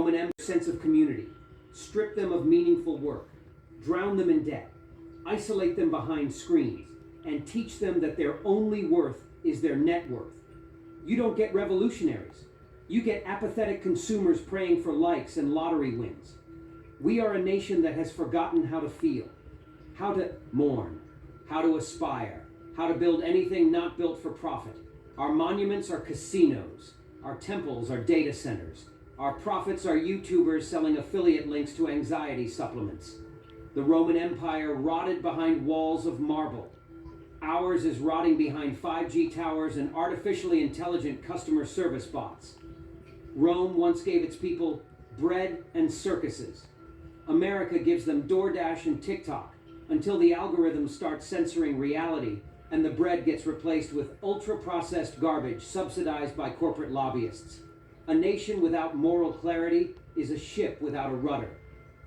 Roman sense of community, strip them of meaningful work, drown them in debt, isolate them behind screens, and teach them that their only worth is their net worth. You don't get revolutionaries. You get apathetic consumers praying for likes and lottery wins. We are a nation that has forgotten how to feel, how to mourn, how to aspire, how to build anything not built for profit. Our monuments are casinos. Our temples are data centers. Our prophets are YouTubers selling affiliate links to anxiety supplements. The Roman Empire rotted behind walls of marble. Ours is rotting behind 5G towers and artificially intelligent customer service bots. Rome once gave its people bread and circuses. America gives them DoorDash and TikTok until the algorithms start censoring reality and the bread gets replaced with ultra-processed garbage subsidized by corporate lobbyists. A nation without moral clarity is a ship without a rudder.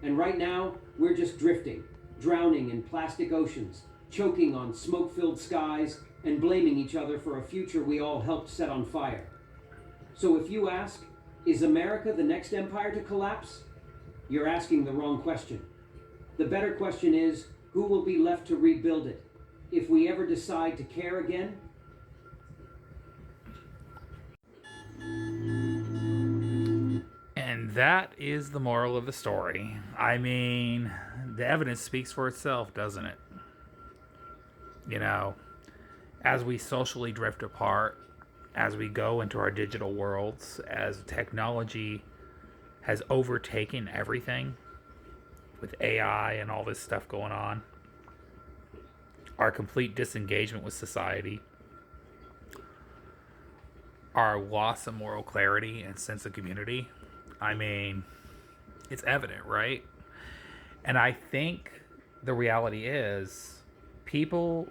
And right now, we're just drifting, drowning in plastic oceans, choking on smoke-filled skies, and blaming each other for a future we all helped set on fire. So if you ask, is America the next empire to collapse? You're asking the wrong question. The better question is, who will be left to rebuild it? If we ever decide to care again? And that is the moral of the story. I mean, the evidence speaks for itself, doesn't it? You know, as we socially drift apart, as we go into our digital worlds, as technology has overtaken everything with AI and all this stuff going on, our complete disengagement with society, our loss of moral clarity and sense of community, I mean, it's evident, right? And I think the reality is people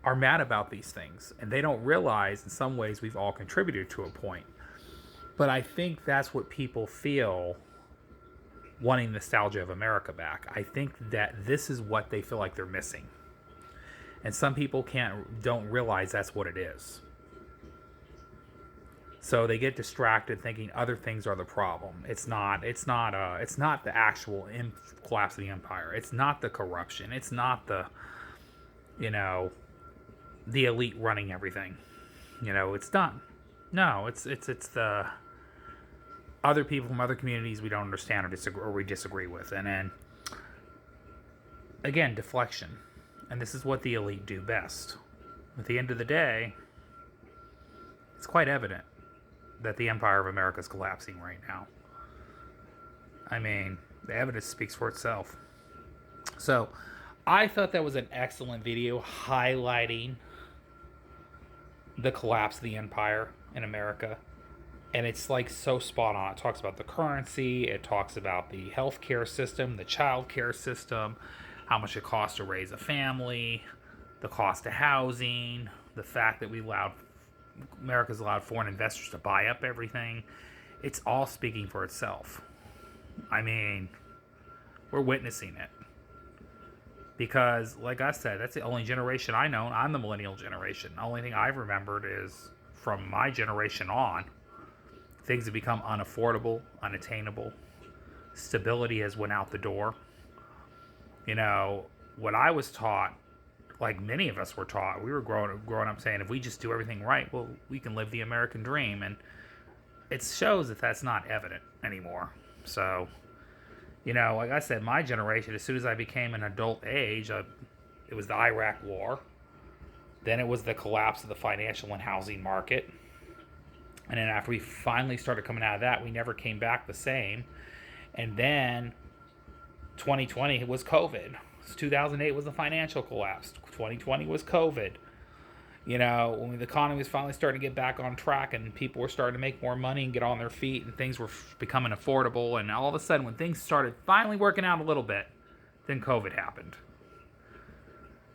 are mad about these things and they don't realize in some ways we've all contributed to a point. But I think that's what people feel wanting nostalgia of America back. I think that this is what they feel like they're missing. And some people don't realize that's what it is. So they get distracted thinking other things are the problem. It's not the actual collapse of the empire. It's not the corruption. It's not the elite running everything. It's done. No, it's the other people from other communities we don't understand or we disagree with. And then again, deflection. And this is what the elite do best. At the end of the day, it's quite evident that the empire of America is collapsing right now. I mean, the evidence speaks for itself. So, I thought that was an excellent video highlighting the collapse of the empire in America. And it's like so spot on. It talks about the currency, it talks about the healthcare system, the childcare system, how much it costs to raise a family, the cost of housing, the fact that America's allowed foreign investors to buy up everything. It's all speaking for itself. I mean, we're witnessing it. Because, like I said, that's the only generation I know. I'm the millennial generation. The only thing I've remembered is from my generation on, things have become unaffordable, unattainable. Stability has went out the door. What I was taught, like many of us were taught, we were growing up saying, if we just do everything right, well, we can live the American dream. And it shows that that's not evident anymore. So, like I said, my generation, as soon as I became an adult age, it was the Iraq War. Then it was the collapse of the financial and housing market. And then after we finally started coming out of that, we never came back the same. And then 2020 was COVID. 2008 was the financial collapse. 2020 was COVID. When the economy was finally starting to get back on track and people were starting to make more money and get on their feet and things were becoming affordable, and all of a sudden when things started finally working out a little bit, then COVID happened.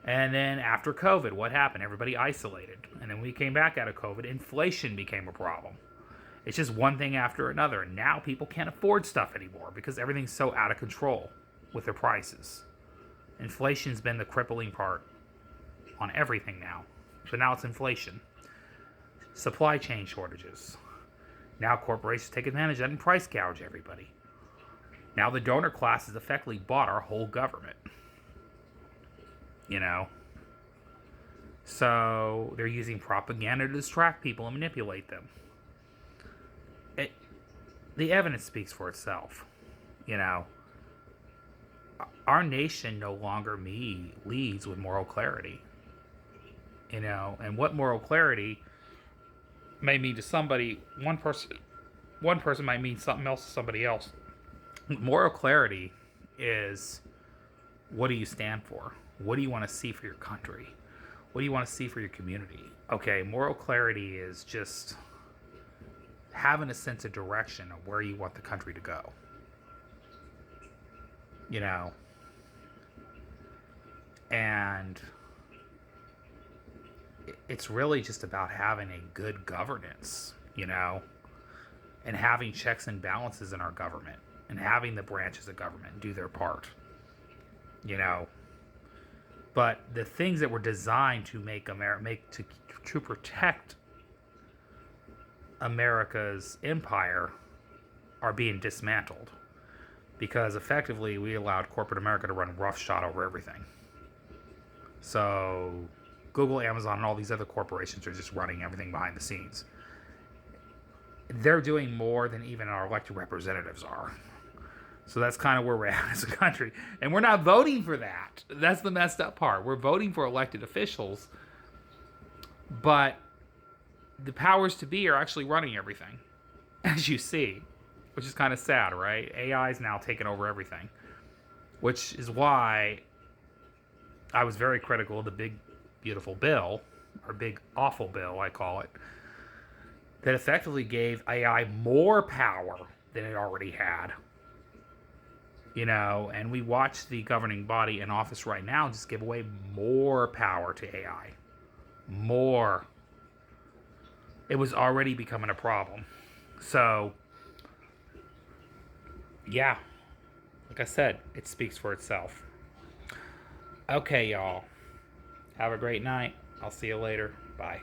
And then after COVID, what happened? Everybody isolated. And then we came back out of COVID, inflation became a problem. It's just one thing after another. And now people can't afford stuff anymore because everything's so out of control with their prices. Inflation's been the crippling part on everything now. So now it's inflation. Supply chain shortages. Now corporations take advantage of that and price gouge everybody. Now the donor class has effectively bought our whole government. You know? So they're using propaganda to distract people and manipulate them. The evidence speaks for itself. You know? Our nation no longer leads with moral clarity. You know? And what moral clarity may mean to somebody, one person might mean something else to somebody else. Moral clarity is, what do you stand for? What do you want to see for your country? What do you want to see for your community? Okay, moral clarity is just having a sense of direction of where you want the country to go. You know? And it's really just about having a good governance, you know? And having checks and balances in our government. And having the branches of government do their part. You know? But the things that were designed to to protect America's empire are being dismantled, because effectively we allowed corporate America to run roughshod over everything. So Google, Amazon, and all these other corporations are just running everything behind the scenes. They're doing more than even our elected representatives are. So that's kind of where we're at as a country. And we're not voting for that. That's the messed up part. We're voting for elected officials, but the powers to be are actually running everything, as you see, which is kind of sad, right? AI is now taking over everything, which is why I was very critical of the big, beautiful bill, or big, awful bill, I call it, that effectively gave AI more power than it already had. You know, and we watch the governing body in office right now just give away more power to AI. More. It was already becoming a problem. So, yeah. Like I said, it speaks for itself. Okay, y'all. Have a great night. I'll see you later. Bye.